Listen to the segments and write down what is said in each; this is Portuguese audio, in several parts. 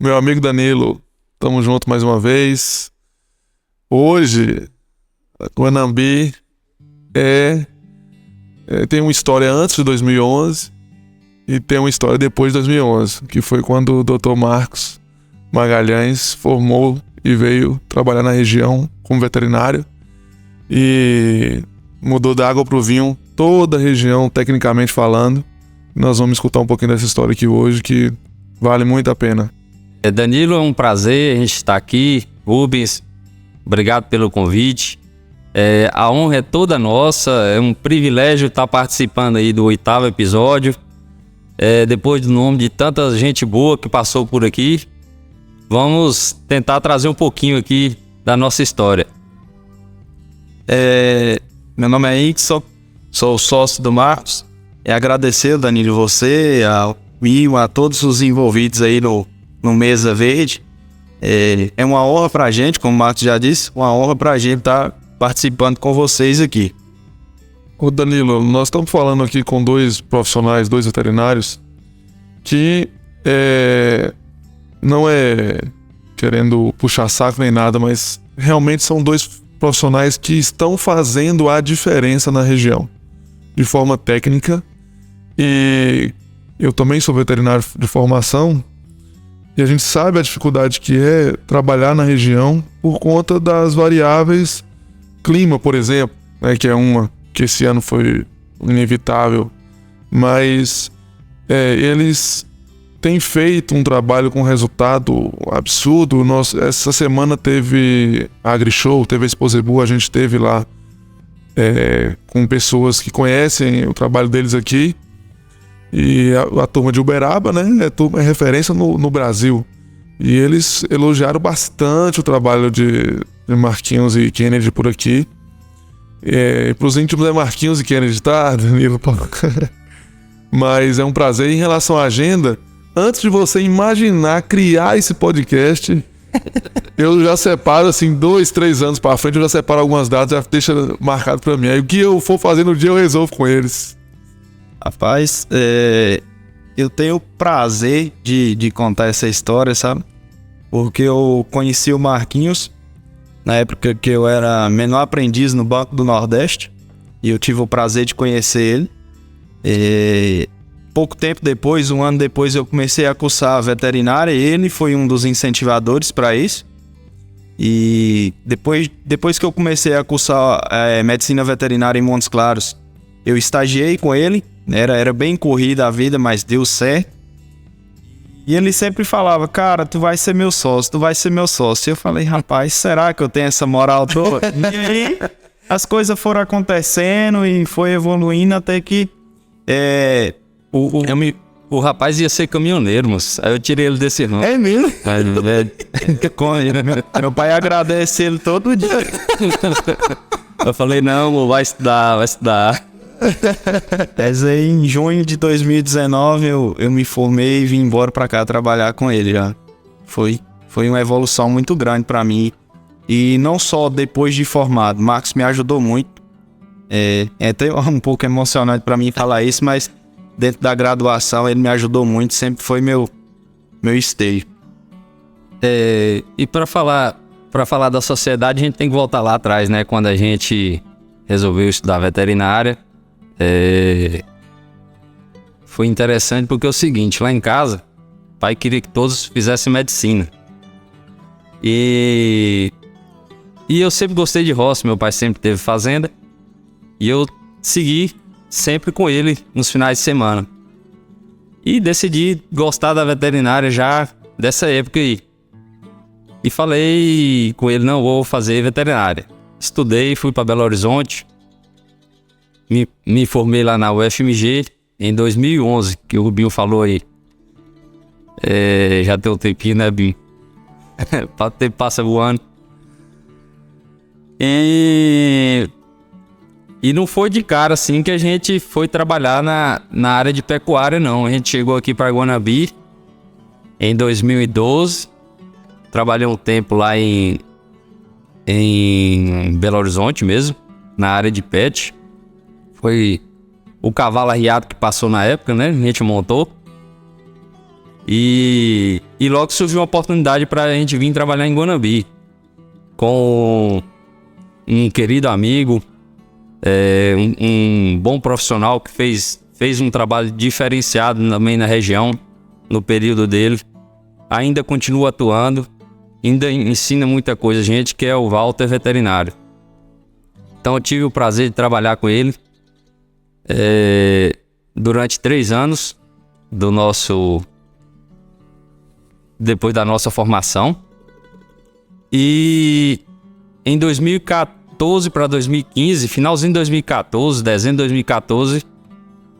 Meu amigo Danilo, tamo junto mais uma vez. Hoje, o Anhambi tem uma história antes de 2011 e tem uma história depois de 2011, que foi quando o Dr. Marcos Magalhães formou e veio trabalhar na região como veterinário e mudou da água pro vinho toda a região, tecnicamente falando. Nós vamos escutar um pouquinho dessa história aqui hoje, que vale muito a pena. Danilo, é um prazer a gente estar aqui. Rubens, obrigado pelo convite. A honra é toda nossa, é um privilégio estar participando aí do 8º episódio. Depois do nome de tanta gente boa que passou por aqui, vamos tentar trazer um pouquinho aqui da nossa história. Meu nome é Ixon, sou sócio do Marcos. Agradecer, Danilo, você, ao Will, a todos os envolvidos aí no Mesa Verde. É uma honra pra gente, como o Marcos já disse, uma honra pra gente estar participando com vocês aqui. Ô Danilo, nós estamos falando aqui com dois profissionais, dois veterinários, que não é querendo puxar saco nem nada, mas realmente são dois profissionais que estão fazendo a diferença na região, de forma técnica. E eu também sou veterinário de formação, e a gente sabe a dificuldade que é trabalhar na região por conta das variáveis clima, por exemplo, né, que é uma que esse ano foi inevitável, mas eles têm feito um trabalho com resultado absurdo. Essa semana teve a AgriShow, teve a Exposebu, a gente teve lá com pessoas que conhecem o trabalho deles aqui. E a turma de Uberaba, né, é referência no Brasil. E eles elogiaram bastante o trabalho de Marquinhos e Kennedy por aqui. Para os íntimos é Marquinhos e Kennedy, tá, Danilo? Mas é um prazer. Em relação à agenda, antes de você imaginar criar esse podcast, eu já separo, assim, 2, 3 anos para frente, eu já separo algumas datas, já deixa marcado para mim. Aí o que eu for fazer no dia eu resolvo com eles. Rapaz, eu tenho o prazer de contar essa história, sabe? Porque eu conheci o Marquinhos na época que eu era menor aprendiz no Banco do Nordeste, e eu tive o prazer de conhecer ele. Pouco tempo depois, 1 ano depois, eu comecei a cursar veterinária, e ele foi um dos incentivadores para isso. E depois que eu comecei a cursar medicina veterinária em Montes Claros, eu estagiei com ele. Era bem corrida a vida, mas deu certo. E ele sempre falava, cara, tu vai ser meu sócio, tu vai ser meu sócio. E eu falei, rapaz, será que eu tenho essa moral toda? E aí, as coisas foram acontecendo e foi evoluindo até que... O rapaz ia ser caminhoneiro, moço. Aí eu tirei ele desse ramo. É mesmo? Meu pai agradece ele todo dia. Eu falei, não, vai estudar. Mas aí, em junho de 2019, eu me formei e vim embora pra cá trabalhar com ele já. Foi uma evolução muito grande pra mim. E não só depois de formado, Marcos me ajudou muito. É até um pouco emocionante pra mim falar isso, mas dentro da graduação ele me ajudou muito, sempre foi meu esteio. E pra falar da sociedade, a gente tem que voltar lá atrás, né? Quando a gente resolveu estudar veterinária. Foi interessante porque é o seguinte, lá em casa, o pai queria que todos fizessem medicina. E eu sempre gostei de roça, meu pai sempre teve fazenda. E eu segui sempre com ele nos finais de semana. E decidi gostar da veterinária já dessa época aí. E falei com ele, não, vou fazer veterinária. Estudei, fui para Belo Horizonte. Me formei lá na UFMG em 2011, que o Rubinho falou aí. Já tem um tempinho, né, Binho? O tempo passa voando. E não foi de cara assim que a gente foi trabalhar na área de pecuária, não. A gente chegou aqui para Guanabi em 2012. Trabalhei um tempo lá em Belo Horizonte mesmo, na área de pet. Foi o cavalo arriado que passou na época, né? A gente montou. E logo surgiu uma oportunidade para a gente vir trabalhar em Guanambi com um querido amigo, um bom profissional que fez um trabalho diferenciado também na região no período dele. Ainda continua atuando, ainda ensina muita coisa a gente, que é o Walter veterinário. Então eu tive o prazer de trabalhar com ele durante 3 anos depois da nossa formação. E em 2014 para 2015, finalzinho de 2014, dezembro de 2014,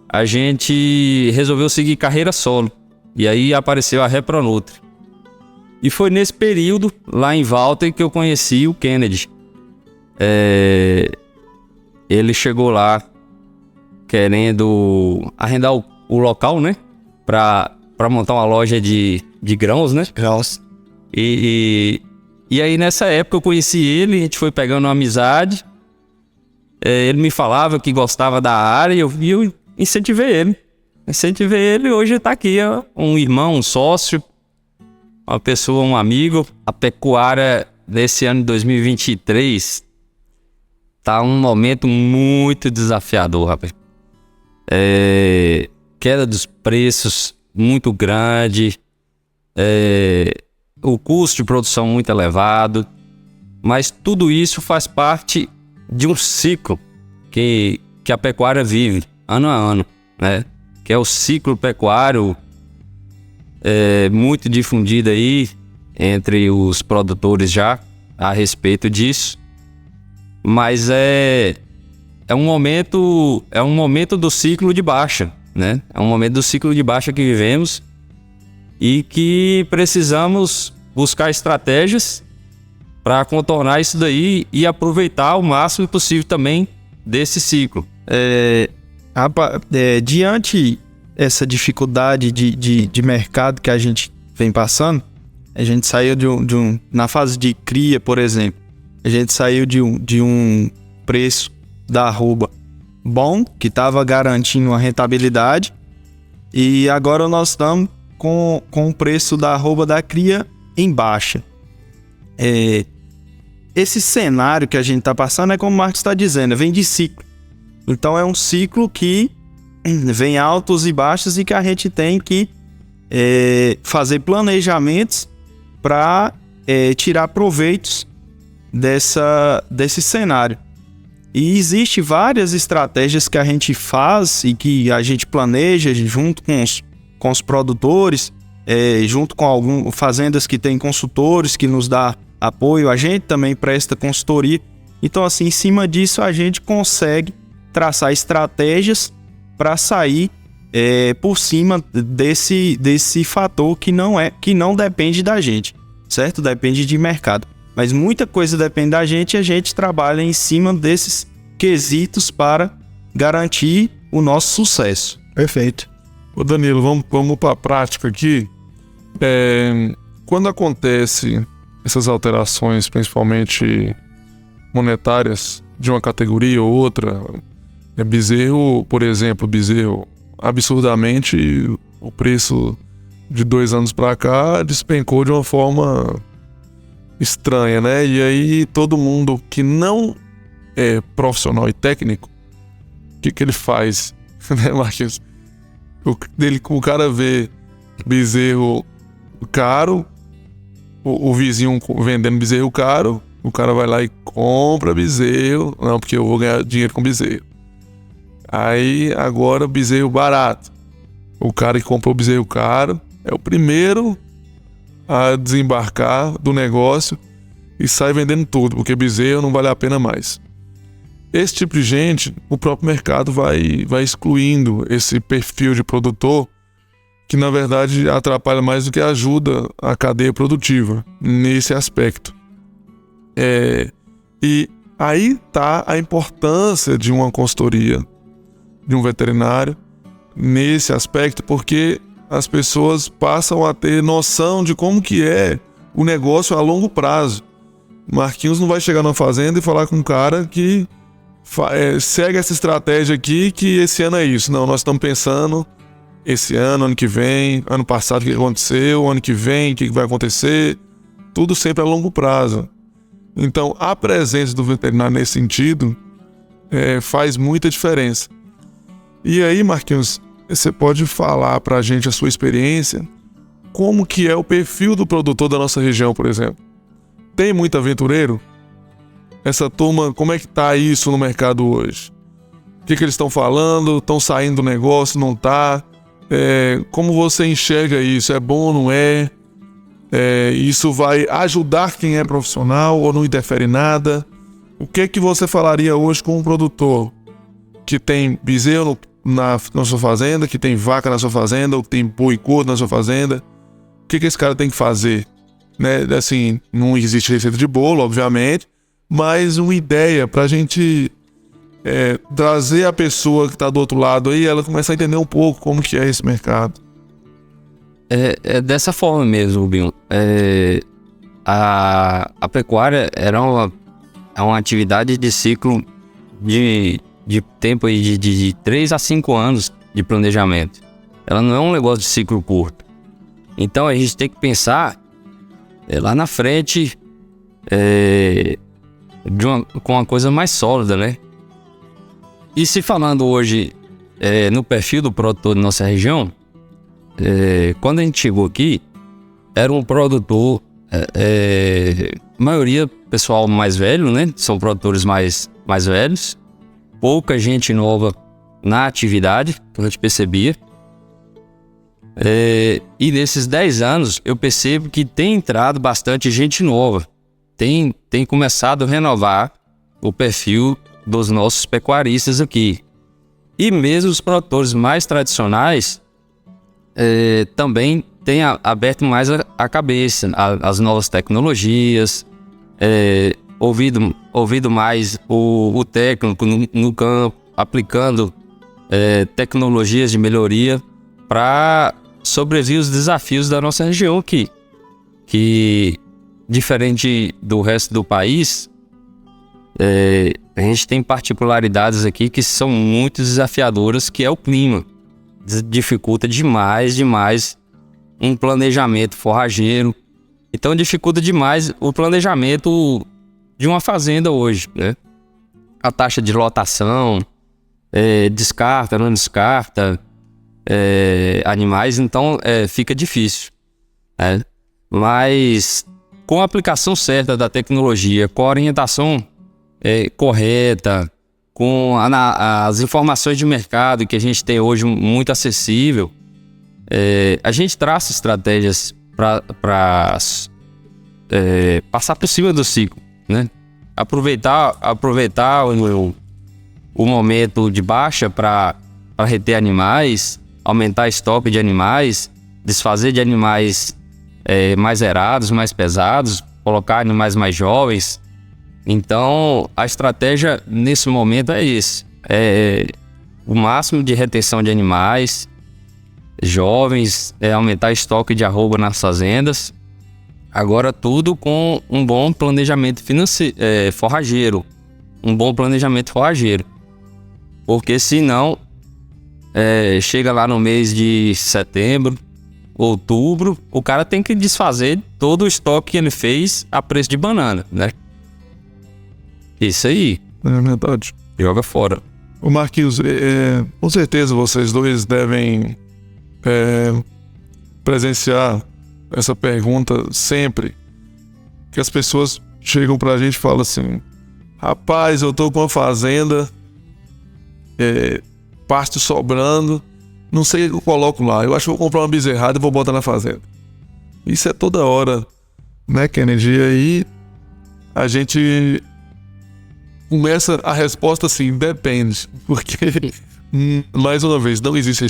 a gente resolveu seguir carreira solo. E aí apareceu a Repronutri. E foi nesse período, lá em Walter, que eu conheci o Kennedy. Ele chegou lá querendo arrendar o local, né? Pra montar uma loja de grãos, né? Grãos. E aí nessa época eu conheci ele, a gente foi pegando uma amizade. Ele me falava que gostava da área e eu incentivei ele. Hoje ele tá aqui, um irmão, um sócio, uma pessoa, um amigo. A pecuária desse ano de 2023 tá um momento muito desafiador, rapaz. Queda dos preços muito grande, o custo de produção muito elevado, mas tudo isso faz parte de um ciclo que a pecuária vive ano a ano, né? Que é o ciclo pecuário muito difundido aí entre os produtores já a respeito disso, mas é um momento do ciclo de baixa, né? É um momento do ciclo de baixa que vivemos e que precisamos buscar estratégias para contornar isso daí e aproveitar o máximo possível também desse ciclo. Diante essa dificuldade de mercado que a gente vem passando, a gente saiu na fase de cria, por exemplo, a gente saiu de um preço da arroba bom, que estava garantindo uma rentabilidade, e agora nós estamos com o preço da arroba da cria em baixa. Esse cenário que a gente está passando é como o Marcos está dizendo, vem de ciclo. Então é um ciclo que vem altos e baixos e que a gente tem que fazer planejamentos para tirar proveitos desse cenário. E existe várias estratégias que a gente faz e que a gente planeja junto com os produtores, junto com algumas fazendas que têm consultores que nos dá apoio, a gente também presta consultoria. Então, assim, em cima disso a gente consegue traçar estratégias para sair por cima desse fator que não depende da gente, certo? Depende de mercado. Mas muita coisa depende da gente e a gente trabalha em cima desses quesitos para garantir o nosso sucesso. Perfeito. Ô Danilo, vamos para a prática aqui. Quando acontece essas alterações, principalmente monetárias, de uma categoria ou outra, bezerro, por exemplo, absurdamente o preço de 2 anos para cá despencou de uma forma estranha, né? E aí todo mundo que não é profissional e técnico, o que ele faz, né, Marquinhos? O cara vê bezerro caro, o vizinho vendendo bezerro caro, o cara vai lá e compra bezerro, não, porque eu vou ganhar dinheiro com bezerro. Aí agora bezerro barato, o cara que comprou bezerro caro é o primeiro a desembarcar do negócio e sai vendendo tudo, porque bezerro não vale a pena mais. Esse tipo de gente, o próprio mercado vai excluindo esse perfil de produtor que na verdade atrapalha mais do que ajuda a cadeia produtiva nesse aspecto. E aí está a importância de uma consultoria, de um veterinário nesse aspecto, porque as pessoas passam a ter noção de como que é o negócio a longo prazo. Marquinhos não vai chegar na fazenda e falar com um cara que segue essa estratégia aqui, que esse ano é isso. Não, nós estamos pensando esse ano que vem, ano passado o que aconteceu, ano que vem o que vai acontecer, tudo sempre a longo prazo. Então a presença do veterinário nesse sentido faz muita diferença. E aí, Marquinhos, você pode falar pra gente a sua experiência, como que é o perfil do produtor da nossa região, por exemplo? Tem muito aventureiro? Essa turma, como é que tá isso no mercado hoje? O que eles estão falando? Estão saindo do negócio? Não tá? Como você enxerga isso? É bom ou não é? Isso vai ajudar quem é profissional ou não interfere nada? O que você falaria hoje com um produtor que tem bezerro na sua fazenda, que tem vaca na sua fazenda, ou que tem boi gordo na sua fazenda? O que esse cara tem que fazer? Né? Assim, não existe receita de bolo, obviamente, mas uma ideia pra gente trazer a pessoa que tá do outro lado aí, ela começa a entender um pouco como que é esse mercado. É dessa forma mesmo, Rubinho. A pecuária era uma atividade de ciclo de tempo aí de 3 a 5 anos de planejamento. Ela não é um negócio de ciclo curto. Então a gente tem que pensar lá na frente com uma coisa mais sólida, né? E se falando hoje no perfil do produtor da nossa região, quando a gente chegou aqui, era um produtor, maioria pessoal mais velho, né? São produtores mais velhos, pouca gente nova na atividade, que a gente percebia. E nesses 10 anos eu percebo que tem entrado bastante gente nova, tem começado a renovar o perfil dos nossos pecuaristas aqui. E mesmo os produtores mais tradicionais também têm aberto mais a cabeça às novas tecnologias, ouvido mais o técnico no campo, aplicando tecnologias de melhoria para sobreviver os desafios da nossa região aqui, que diferente do resto do país, a gente tem particularidades aqui que são muito desafiadoras, que é o clima. Dificulta demais um planejamento forrageiro. Então dificulta demais o planejamento de uma fazenda hoje, né? A taxa de lotação, descarta, não descarta animais, então fica difícil, né? Mas com a aplicação certa da tecnologia, com a orientação correta, com as informações de mercado que a gente tem hoje muito acessível, a gente traça estratégias para passar por cima do ciclo, né? Aproveitar o momento de baixa para reter animais, aumentar estoque de animais, desfazer de animais mais erados, mais pesados, colocar animais mais jovens. Então, a estratégia nesse momento é esse. O máximo de retenção de animais jovens, aumentar estoque de arroba nas fazendas. Agora tudo com um bom planejamento forrageiro. Um bom planejamento forrageiro. Porque senão, chega lá no mês de setembro, outubro, o cara tem que desfazer todo o estoque que ele fez a preço de banana, né? Isso aí. É verdade. Joga fora. Ô Marquinhos, com certeza vocês dois devem presenciar essa pergunta sempre. Que as pessoas chegam pra gente e falam assim: rapaz, eu tô com uma fazenda, pasto sobrando, não sei o que eu coloco lá. Eu acho que vou comprar uma bezerrada e vou botar na fazenda. Isso é toda hora, né, Kennedy? E aí a gente começa a resposta assim: depende. Porque, mais uma vez, não existe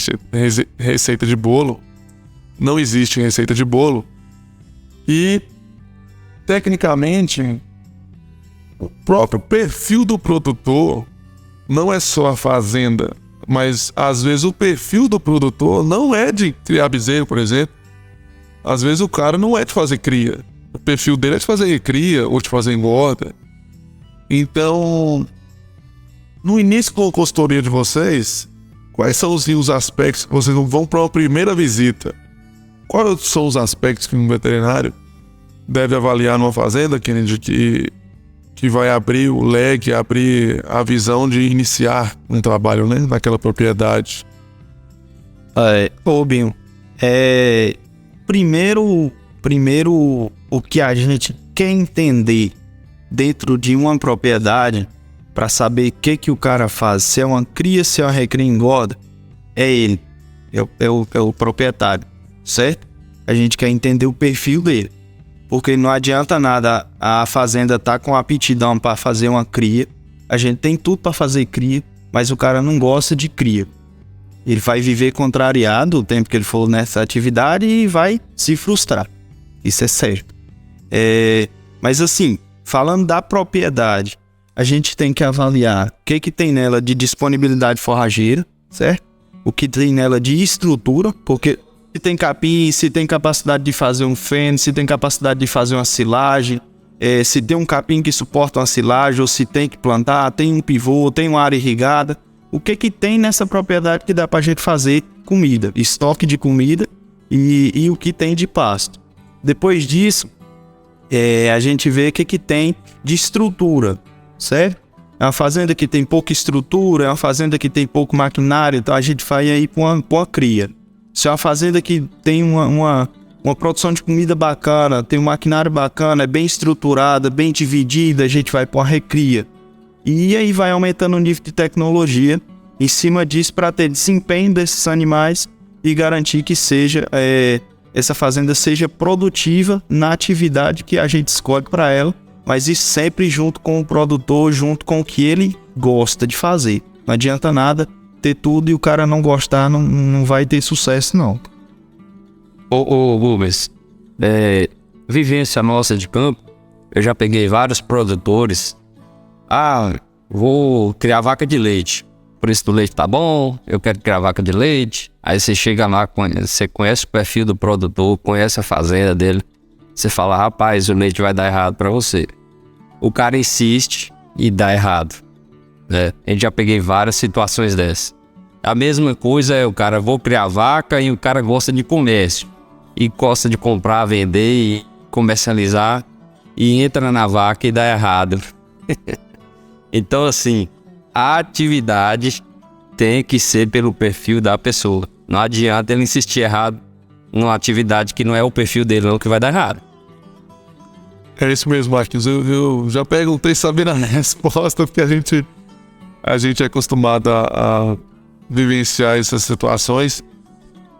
receita de bolo. Não existe receita de bolo. E, tecnicamente, o próprio perfil do produtor não é só a fazenda, mas às vezes o perfil do produtor não é de criar bezerro, por exemplo. Às vezes o cara não é de fazer cria. O perfil dele é de fazer cria ou de fazer engorda. Então, no início com a consultoria de vocês, quais são os aspectos, vocês vão para uma primeira visita, quais são os aspectos que um veterinário deve avaliar numa fazenda, Kennedy, que vai abrir o leque, abrir a visão de iniciar um trabalho, né, naquela propriedade? Binho, primeiro o que a gente quer entender dentro de uma propriedade para saber o que o cara faz, se é uma cria, se é uma recria engorda, é ele, é o proprietário, certo? A gente quer entender o perfil dele, porque não adianta nada a fazenda tá com aptidão para fazer uma cria, a gente tem tudo para fazer cria, mas o cara não gosta de cria. Ele vai viver contrariado o tempo que ele for nessa atividade e vai se frustrar. Isso é certo. Mas assim, falando da propriedade, a gente tem que avaliar o que tem nela de disponibilidade forrageira, certo? O que tem nela de estrutura, porque se tem capim, se tem capacidade de fazer um feno, se tem capacidade de fazer uma silagem, se tem um capim que suporta uma silagem, ou se tem que plantar, tem um pivô, tem uma área irrigada. O que tem nessa propriedade que dá pra gente fazer comida, estoque de comida e o que tem de pasto. Depois disso, a gente vê o que tem de estrutura, certo? É uma fazenda que tem pouca estrutura, é uma fazenda que tem pouco maquinário, então a gente vai aí pra uma cria. Se é uma fazenda que tem uma produção de comida bacana, tem um maquinário bacana, é bem estruturada, bem dividida, a gente vai pra uma recria. E aí vai aumentando o nível de tecnologia em cima disso para ter desempenho desses animais e garantir que essa fazenda seja produtiva na atividade que a gente escolhe para ela, mas isso sempre junto com o produtor, junto com o que ele gosta de fazer. Não adianta nada ter tudo e o cara não gostar, não vai ter sucesso não. Ô Rubens, vivência nossa de campo, eu já peguei vários produtores. Vou criar vaca de leite. O preço do leite tá bom, eu quero criar vaca de leite. Aí você chega lá, você conhece o perfil do produtor, conhece a fazenda dele. Você fala, rapaz, o leite vai dar errado pra você. O cara insiste e dá errado. A gente já peguei várias situações dessas. A mesma coisa é o cara, vou criar vaca e o cara gosta de comércio. E gosta de comprar, vender e comercializar. E entra na vaca e dá errado. Então, assim, a atividade tem que ser pelo perfil da pessoa. Não adianta ele insistir errado numa atividade que não é o perfil dele, não, que vai dar errado. É isso mesmo, Marquinhos. Eu já perguntei sabendo a resposta, porque a gente é acostumado a vivenciar essas situações.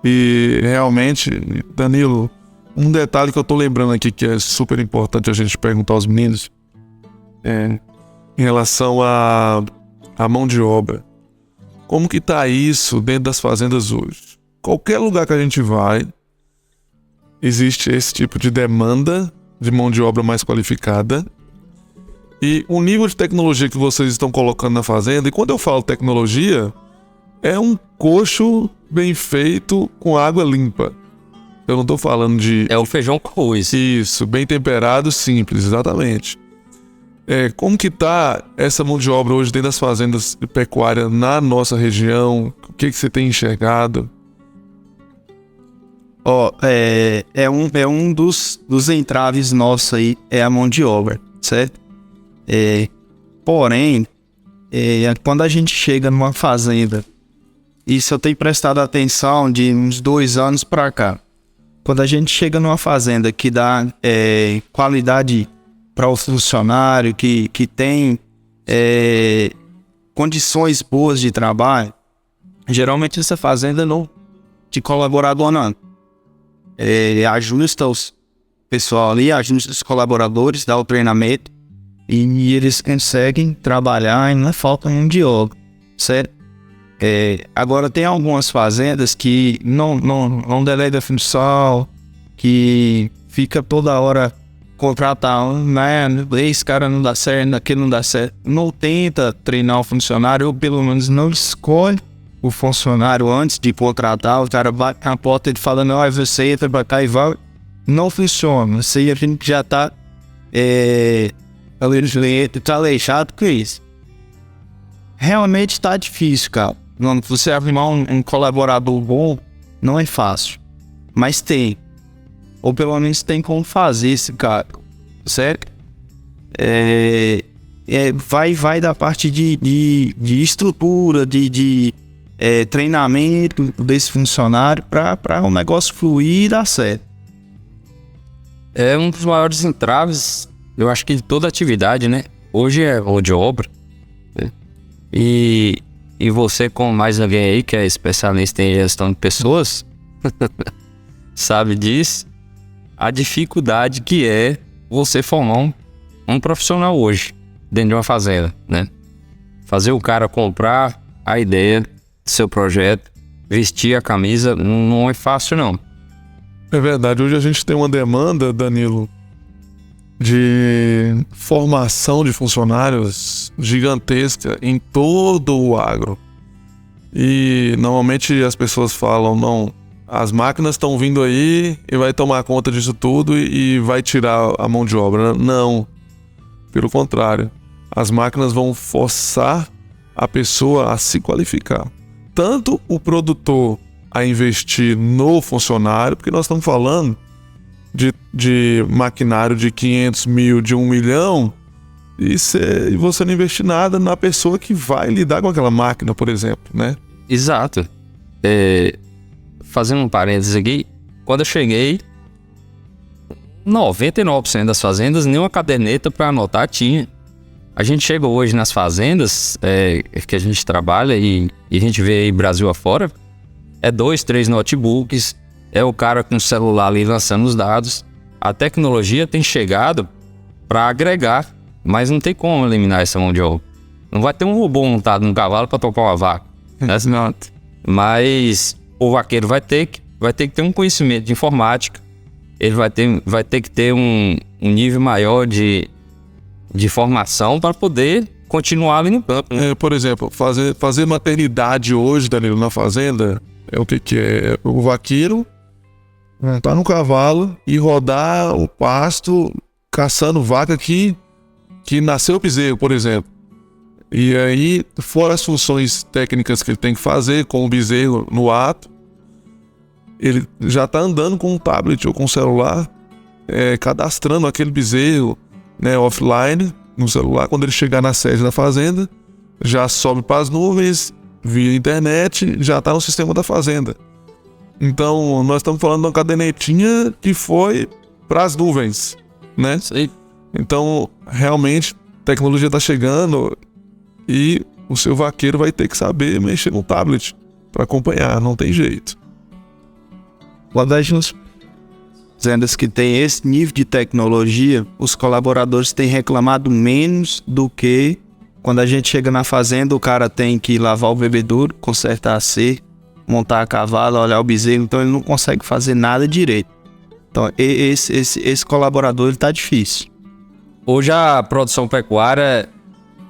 E realmente, Danilo, um detalhe que eu tô lembrando aqui que é super importante a gente perguntar aos meninos em relação à mão de obra. Como que tá isso dentro das fazendas hoje? Qualquer lugar que a gente vai, existe esse tipo de demanda de mão de obra mais qualificada. E o nível de tecnologia que vocês estão colocando na fazenda, e quando eu falo tecnologia, é um coxo bem feito com água limpa. Eu não tô falando de... É o feijão com arroz. Isso, bem temperado, simples, exatamente. Como que tá essa mão de obra hoje dentro das fazendas de pecuária na nossa região? O que você tem enxergado? É um dos entraves nossos aí, é a mão de obra, certo? Porém, quando a gente chega numa fazenda, isso eu tenho prestado atenção de uns 2 anos para cá. Quando a gente chega numa fazenda que dá qualidade para o funcionário, que tem condições boas de trabalho, geralmente essa fazenda não de colaborador não. Ajusta os pessoal ali, ajusta os colaboradores, dá o treinamento e eles conseguem trabalhar e não falta mão de obra, certo? Agora tem algumas fazendas que não delega a função, que fica toda hora contratar esse cara não dá certo, aquele não dá certo. Não tenta treinar o funcionário, ou pelo menos não escolhe o funcionário antes de contratar. O cara bate na porta e fala, não, você entra pra cá e vai. Não funciona. Isso aí a gente já tá aleijado com isso. Realmente tá difícil, cara. Você arrumar um colaborador bom não é fácil, mas tem. Ou pelo menos tem como fazer esse cara, certo? Vai da parte de estrutura, de treinamento desse funcionário para o negócio fluir e dar certo. É um dos maiores entraves, eu acho que de toda atividade, né? Hoje é mão de obra, né? E você, com mais alguém aí que é especialista em gestão de pessoas, sabe disso, a dificuldade que é você formar um profissional hoje, dentro de uma fazenda, né? Fazer o cara comprar a ideia do seu projeto, vestir a camisa, não é fácil, não. É verdade, hoje a gente tem uma demanda, Danilo, de formação de funcionários gigantesca em todo o agro. E normalmente as pessoas falam, não, as máquinas estão vindo aí e vai tomar conta disso tudo e vai tirar a mão de obra. Não, pelo contrário, as máquinas vão forçar a pessoa a se qualificar. Tanto o produtor a investir no funcionário, porque nós estamos falando de maquinário de 500 mil, de 1 milhão, e você não investir nada na pessoa que vai lidar com aquela máquina, por exemplo, né? Exato. Fazendo um parênteses aqui, quando eu cheguei, 99% das fazendas nem uma caderneta para anotar tinha. A gente chega hoje nas fazendas que a gente trabalha e a gente vê aí Brasil afora, 2, 3 notebooks, o cara com o celular ali lançando os dados. A tecnologia tem chegado para agregar, mas não tem como eliminar essa mão de obra. Não vai ter um robô montado no cavalo para tocar uma vaca. Mas o vaqueiro vai ter que ter um conhecimento de informática. Ele vai ter que ter um nível maior de formação para poder continuar ali no campo, né? Por exemplo, fazer maternidade hoje, Danilo, na fazenda, o que é? O vaqueiro montar no cavalo e rodar o pasto caçando vaca que nasceu bezerro, por exemplo. E aí, fora as funções técnicas que ele tem que fazer com o bezerro no ato, ele já está andando com um tablet ou com um celular, cadastrando aquele bezerro, né, offline no celular. Quando ele chegar na sede da fazenda, já sobe para as nuvens via internet, já está no sistema da fazenda. Então nós estamos falando de uma cadernetinha que foi para as nuvens, né? Sim. Então realmente a tecnologia está chegando e o seu vaqueiro vai ter que saber mexer no tablet para acompanhar, não tem jeito. Quando a gente fazendas que tem esse nível de tecnologia, os colaboradores têm reclamado menos do que quando a gente chega na fazenda, o cara tem que lavar o bebedouro, consertar a cerca, montar a cavalo, olhar o bezerro, então ele não consegue fazer nada direito. Então esse colaborador ele tá difícil. Hoje a produção pecuária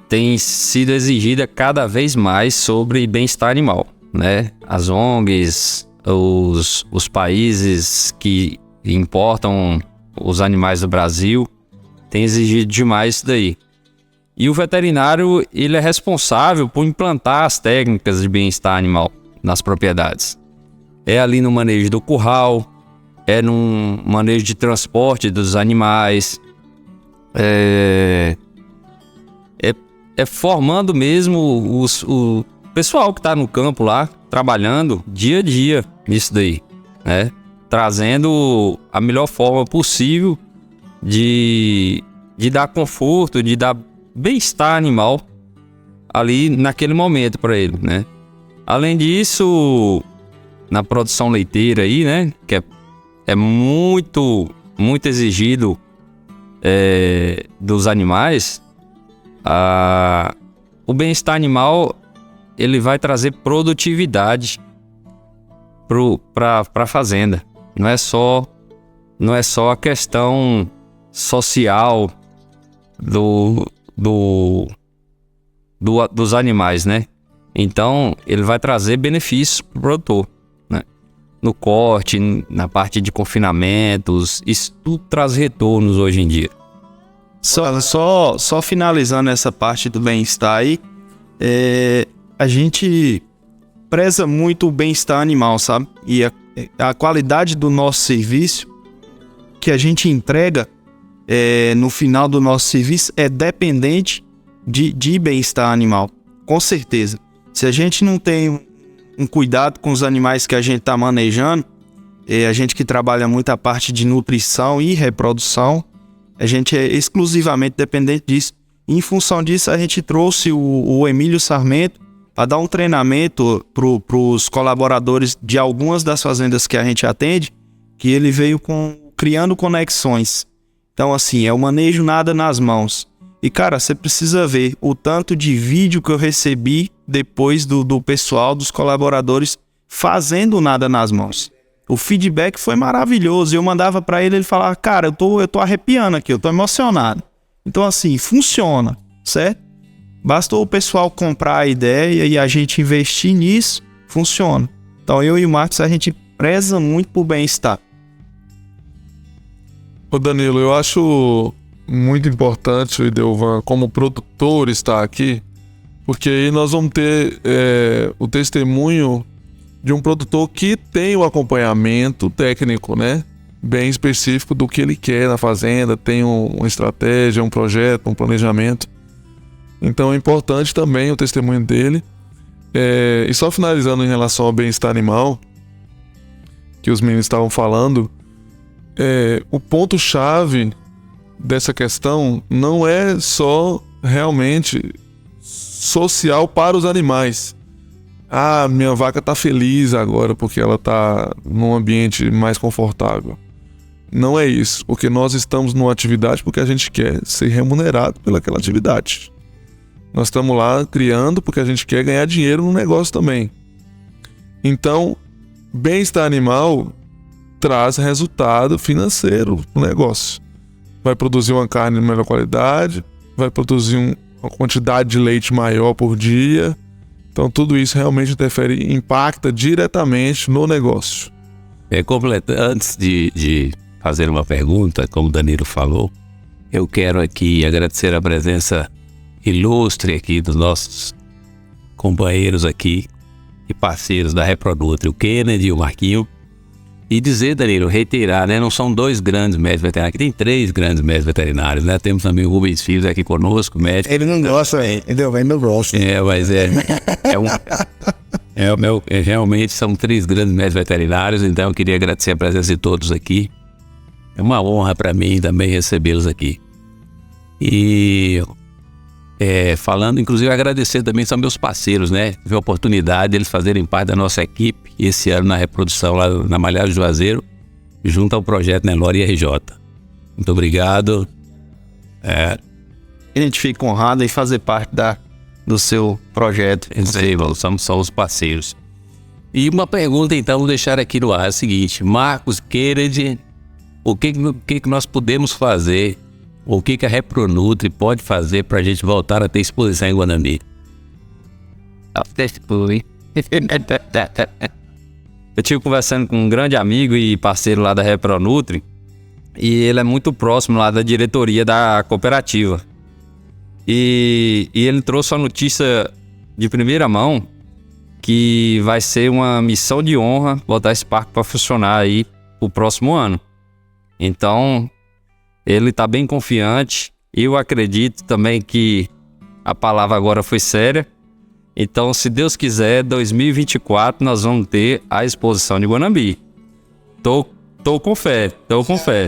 tem sido exigida cada vez mais sobre bem-estar animal, né? As ONGs, os países que importam os animais do Brasil têm exigido demais isso daí. E o veterinário, ele é responsável por implantar as técnicas de bem-estar animal nas propriedades. É ali no manejo do curral, é no manejo de transporte dos animais, é formando mesmo o pessoal que está no campo lá, trabalhando dia a dia nisso daí, né? Trazendo a melhor forma possível de dar conforto, de dar bem-estar animal ali naquele momento para ele, né? Além disso, na produção leiteira aí, né? Que é muito exigido dos animais, o bem-estar animal ele vai trazer produtividade para a fazenda. Não é só a questão social dos animais, né? Então, ele vai trazer benefícios para o produtor, né? No corte, na parte de confinamentos, isso tudo traz retornos hoje em dia. Só finalizando essa parte do bem-estar aí, a gente preza muito o bem-estar animal, sabe? E a qualidade do nosso serviço que a gente entrega no final do nosso serviço é dependente de bem-estar animal, com certeza. Se a gente não tem um cuidado com os animais que a gente está manejando, a gente que trabalha muito a parte de nutrição e reprodução, a gente é exclusivamente dependente disso. E em função disso, a gente trouxe o Emílio Sarmento para dar um treinamento para os colaboradores de algumas das fazendas que a gente atende, que ele veio criando conexões. Então, assim, é o manejo nada nas mãos. E, cara, você precisa ver o tanto de vídeo que eu recebi depois do pessoal, dos colaboradores, fazendo nada nas mãos. O feedback foi maravilhoso. Eu mandava para ele falava, cara, eu tô arrepiando aqui, eu tô emocionado. Então, assim, funciona, certo? Bastou o pessoal comprar a ideia e a gente investir nisso, funciona. Então, eu e o Marcos, a gente preza muito por bem-estar. Ô Danilo, eu acho muito importante o Idelvan, como produtor, estar aqui, porque aí nós vamos ter o testemunho de um produtor que tem o acompanhamento técnico, né? Bem específico do que ele quer na fazenda, tem uma estratégia, um projeto, um planejamento. Então é importante também o testemunho dele. E só finalizando em relação ao bem-estar animal, que os meninos estavam falando, o ponto-chave dessa questão não é só realmente social para os animais. Ah, minha vaca tá feliz agora porque ela tá num ambiente mais confortável. Não é isso, porque nós estamos numa atividade porque a gente quer ser remunerado pelaquela atividade. Nós estamos lá criando porque a gente quer ganhar dinheiro no negócio também. Então, bem-estar animal traz resultado financeiro no negócio. Vai produzir uma carne de melhor qualidade, vai produzir uma quantidade de leite maior por dia. Então tudo isso realmente interfere, impacta diretamente no negócio. Antes de fazer uma pergunta, como o Danilo falou, eu quero aqui agradecer a presença ilustre aqui dos nossos companheiros aqui e parceiros da Reprodutri, o Kennedy e o Marquinho. E dizer, Danilo, reiterar, né? Não são 2 grandes médicos veterinários, aqui tem 3 grandes médicos veterinários, né? Temos também o Rubens Filhos aqui conosco, médico. Ele não gosta, entendeu? Ele não gosta. Mas realmente são 3 grandes médicos veterinários, então eu queria agradecer a presença de todos aqui. É uma honra para mim também recebê-los aqui. E falando, inclusive agradecer também, são meus parceiros, né? Tive a oportunidade de eles fazerem parte da nossa equipe esse ano na reprodução lá na Malhada do Juazeiro, junto ao projeto Nelore RJ. Muito obrigado. A gente fica honrado em fazer parte do seu projeto. Somos os parceiros. E uma pergunta então, vou deixar aqui no ar, é a seguinte: Marcos, Kennedy, o que nós podemos fazer, o que a Repronutri pode fazer para a gente voltar a ter exposição em Guanambi? Eu estive conversando com um grande amigo e parceiro lá da Repronutri, e ele é muito próximo lá da diretoria da cooperativa. E ele trouxe a notícia de primeira mão que vai ser uma missão de honra botar esse parque para funcionar aí pro próximo ano. Então, ele está bem confiante. Eu acredito também que a palavra agora foi séria. Então, se Deus quiser, 2024 nós vamos ter a exposição de Guanambi. Tô com fé.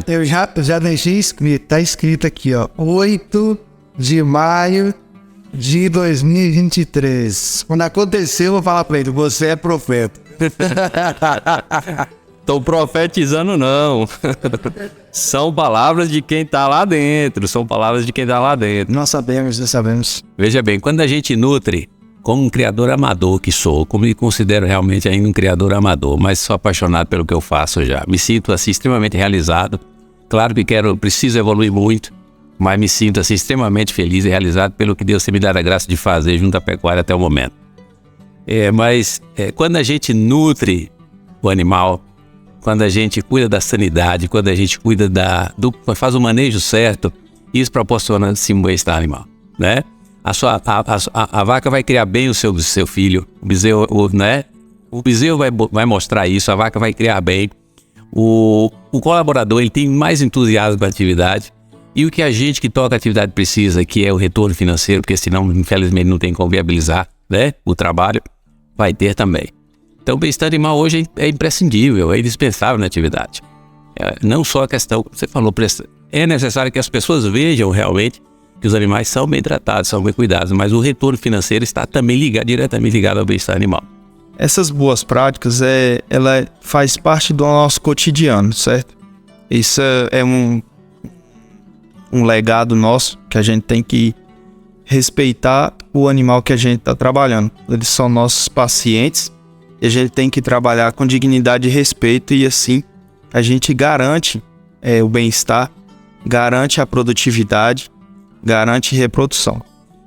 Eu já deixei escrito, tá escrito aqui, ó, 8 de maio de 2023. Quando acontecer, eu vou falar pra ele, você é profeta. Tô profetizando não. São palavras de quem tá lá dentro. Nós sabemos. Veja bem, quando a gente nutre, como um criador amador que sou, como me considero realmente ainda um criador amador, mas sou apaixonado pelo que eu faço já. Me sinto assim extremamente realizado. Claro que preciso evoluir muito, mas me sinto assim extremamente feliz e realizado pelo que Deus tem me dado a graça de fazer junto à pecuária até o momento. Quando a gente nutre o animal, quando a gente cuida da sanidade, quando a gente cuida faz o manejo certo, isso proporciona sim um bem-estar animal, né? A vaca vai criar bem o seu filho. O bezerro, né? O bezerro vai mostrar isso, a vaca vai criar bem. O colaborador, ele tem mais entusiasmo para a atividade. E o que a gente que toca a atividade precisa, que é o retorno financeiro, porque senão, infelizmente, não tem como viabilizar, né, o trabalho, vai ter também. Então, o bem-estar animal hoje é imprescindível, é indispensável na atividade. Não só a questão, você falou, é necessário que as pessoas vejam realmente que os animais são bem tratados, são bem cuidados, mas o retorno financeiro está também diretamente ligado ao bem-estar animal. Essas boas práticas, ela faz parte do nosso cotidiano, certo? Isso é um legado nosso, que a gente tem que respeitar o animal que a gente está trabalhando. Eles são nossos pacientes e a gente tem que trabalhar com dignidade e respeito, e assim a gente garante o bem-estar, garante a produtividade, garante reprodução.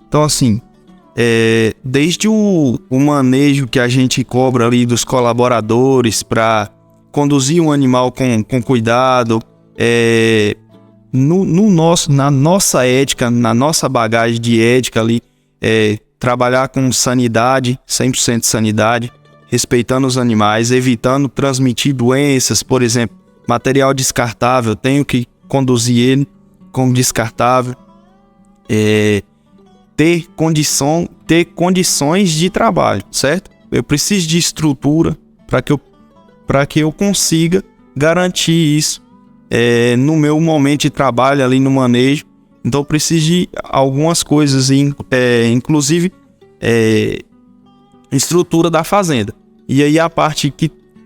Então, assim, desde o manejo que a gente cobra ali dos colaboradores para conduzir um animal com cuidado, na nossa ética, na nossa bagagem de ética ali, trabalhar com sanidade, 100% sanidade, respeitando os animais, evitando transmitir doenças, por exemplo, material descartável, tenho que conduzir ele como descartável, ter condições de trabalho, certo? Eu preciso de estrutura para que eu consiga garantir isso no meu momento de trabalho ali no manejo. Então eu preciso de algumas coisas, inclusive estrutura da fazenda. E aí a parte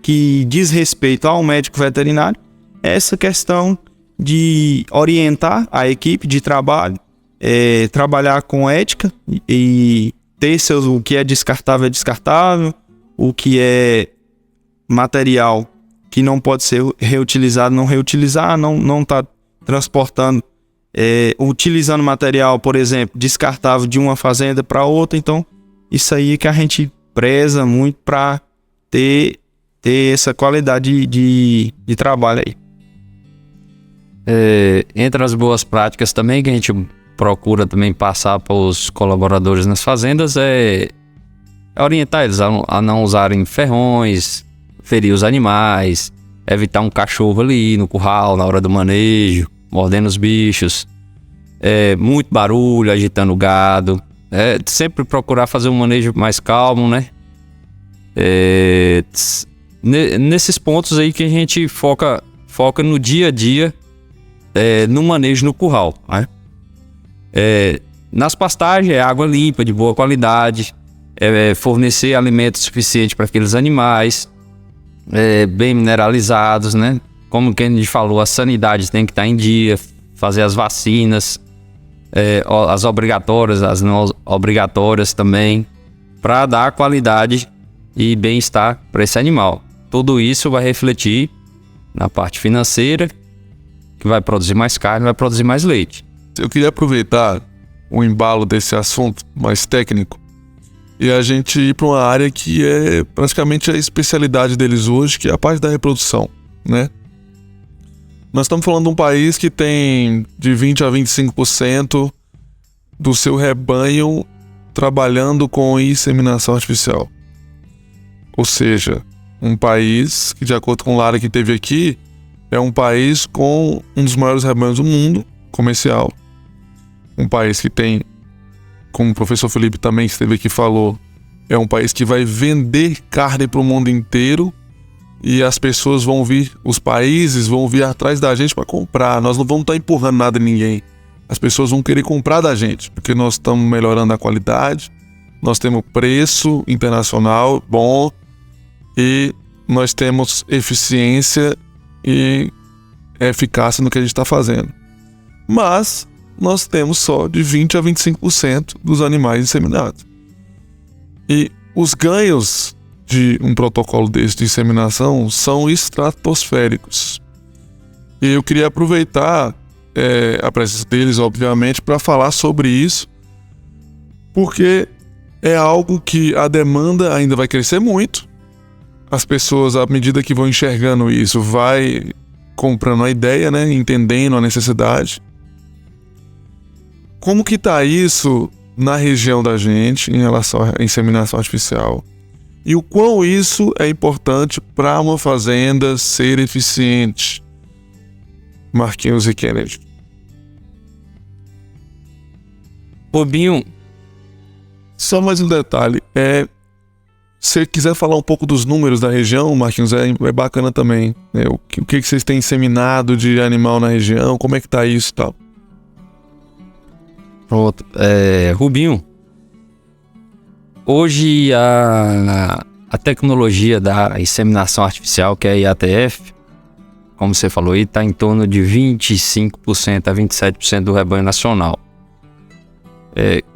que diz respeito ao médico veterinário é essa questão de orientar a equipe de trabalho, trabalhar com ética e ter o que é descartável, o que é material que não pode ser reutilizado, não reutilizar, não tá transportando, utilizando material, por exemplo, descartável de uma fazenda para outra. Então, isso aí é que a gente preza muito para ter essa qualidade de trabalho aí. Entre as boas práticas também que a gente procura também passar para os colaboradores nas fazendas é orientar eles a não usarem ferrões, ferir os animais, evitar um cachorro ali no curral na hora do manejo, mordendo os bichos, muito barulho, agitando o gado, sempre procurar fazer um manejo mais calmo, né? Nesses pontos aí que a gente foca no dia a dia, no manejo no curral, né? Nas pastagens, água limpa, de boa qualidade, fornecer alimento suficiente para aqueles animais, bem mineralizados, né? Como que a gente falou, a sanidade tem que estar em dia, fazer as vacinas, as obrigatórias, as não obrigatórias também, para dar qualidade e bem-estar para esse animal. Tudo isso vai refletir na parte financeira, que vai produzir mais carne, vai produzir mais leite. Eu queria aproveitar o embalo desse assunto mais técnico e a gente ir para uma área que é praticamente a especialidade deles hoje, que é a parte da reprodução, né? Nós estamos falando de um país que tem de 20% a 25% do seu rebanho trabalhando com inseminação artificial. Ou seja, um país que, de acordo com o Lara que teve aqui, é um país com um dos maiores rebanhos do mundo, comercial. Um país que tem, como o professor Felipe também esteve aqui falou, é um país que vai vender carne para o mundo inteiro e as pessoas vão vir, os países vão vir atrás da gente para comprar. Nós não vamos estar empurrando nada em ninguém. As pessoas vão querer comprar da gente, porque nós estamos melhorando a qualidade, nós temos preço internacional bom e nós temos eficiência e eficácia no que a gente está fazendo. Mas nós temos só de 20% a 25% dos animais inseminados. E os ganhos de um protocolo desse de inseminação são estratosféricos. E eu queria aproveitar a presença deles, obviamente, para falar sobre isso, porque é algo que a demanda ainda vai crescer muito. As pessoas, à medida que vão enxergando isso, vai comprando a ideia, né? Entendendo a necessidade. Como que tá isso na região da gente em relação à inseminação artificial e o quão isso é importante para uma fazenda ser eficiente. Marquinhos e Kennedy. Rubinho, Só mais um detalhe, se você quiser falar um pouco dos números da região, Marquinhos, é bacana também, né? O que vocês têm inseminado de animal na região, como é que tá isso e tal? pronto. Rubinho, hoje a tecnologia da inseminação artificial, que é a IATF, como você falou aí, está em torno de 25% a 27% do rebanho nacional.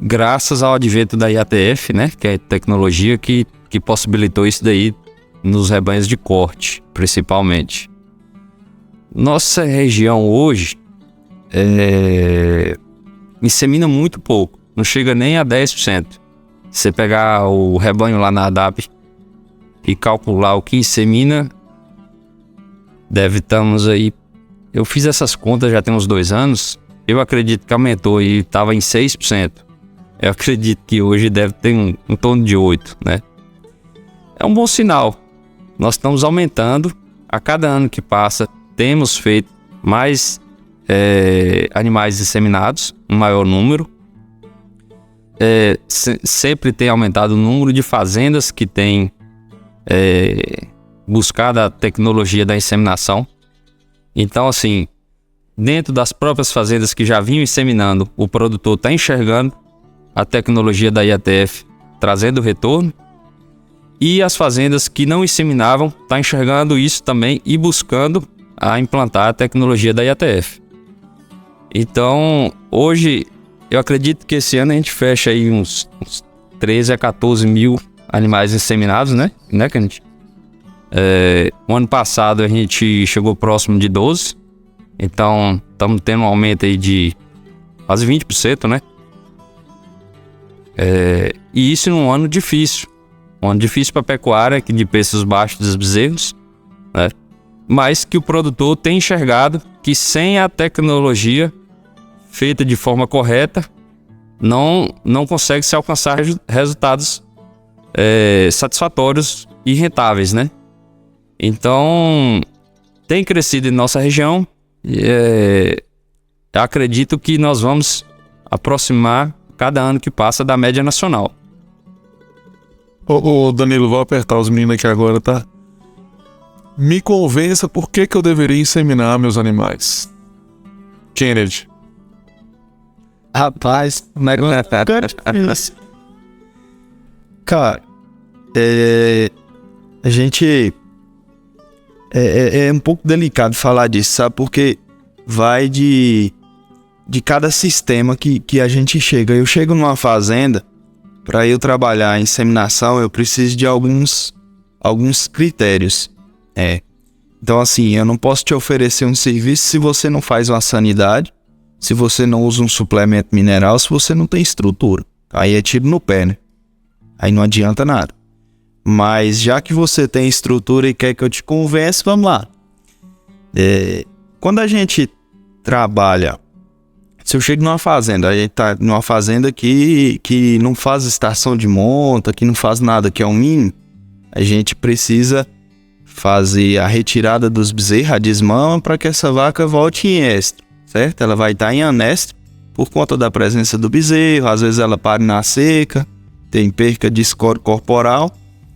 Graças ao advento da IATF, né, que é a tecnologia que possibilitou isso daí nos rebanhos de corte, principalmente. Nossa região hoje insemina muito pouco, não chega nem a 10%. Se você pegar o rebanho lá na ADAP e calcular o que insemina, estamos aí. Eu fiz essas contas já tem uns 2 anos. Eu acredito que aumentou e estava em 6%. Eu acredito que hoje deve ter um torno de 8%, né? É um bom sinal. Nós estamos aumentando. A cada ano que passa, temos feito mais animais inseminados, um maior número. Sempre tem aumentado o número de fazendas que têm buscado a tecnologia da inseminação. Então, assim, dentro das próprias fazendas que já vinham inseminando, o produtor está enxergando a tecnologia da IATF trazendo retorno, e as fazendas que não inseminavam estão enxergando isso também e buscando a implantar a tecnologia da IATF. Então, hoje, eu acredito que esse ano a gente fecha aí uns 13 a 14 mil animais inseminados, né, Kennedy? O ano passado a gente chegou próximo de 12, então estamos tendo um aumento aí de quase 20%, né? E isso num ano difícil. Um ano difícil para a pecuária, que de preços baixos dos bezerros, né? Mas que o produtor tem enxergado que sem a tecnologia feita de forma correta, não consegue se alcançar resultados satisfatórios e rentáveis, né? Então, tem crescido em nossa região. Eu acredito que nós vamos aproximar cada ano que passa da média nacional. Ô Danilo, vou apertar os meninos aqui agora, tá? Me convença por que eu deveria inseminar meus animais. Kennedy. Rapaz, como é que cara, a gente é um pouco delicado falar disso, sabe? Porque vai de cada sistema que a gente chega. Eu chego numa fazenda, para eu trabalhar em inseminação, eu preciso de alguns critérios. Então, assim, eu não posso te oferecer um serviço se você não faz uma sanidade, se você não usa um suplemento mineral, se você não tem estrutura. Aí é tiro no pé, né? Aí não adianta nada. Mas já que você tem estrutura e quer que eu te convença, vamos lá. Quando a gente trabalha, se eu chego numa fazenda, a gente tá numa fazenda que não faz estação de monta, que não faz nada, que é o mínimo, a gente precisa fazer a retirada dos bezerros, a desmama, para que essa vaca volte em estro, certo? Ela vai estar em anestro por conta da presença do bezerro, às vezes ela para na seca, tem perca de score corporal,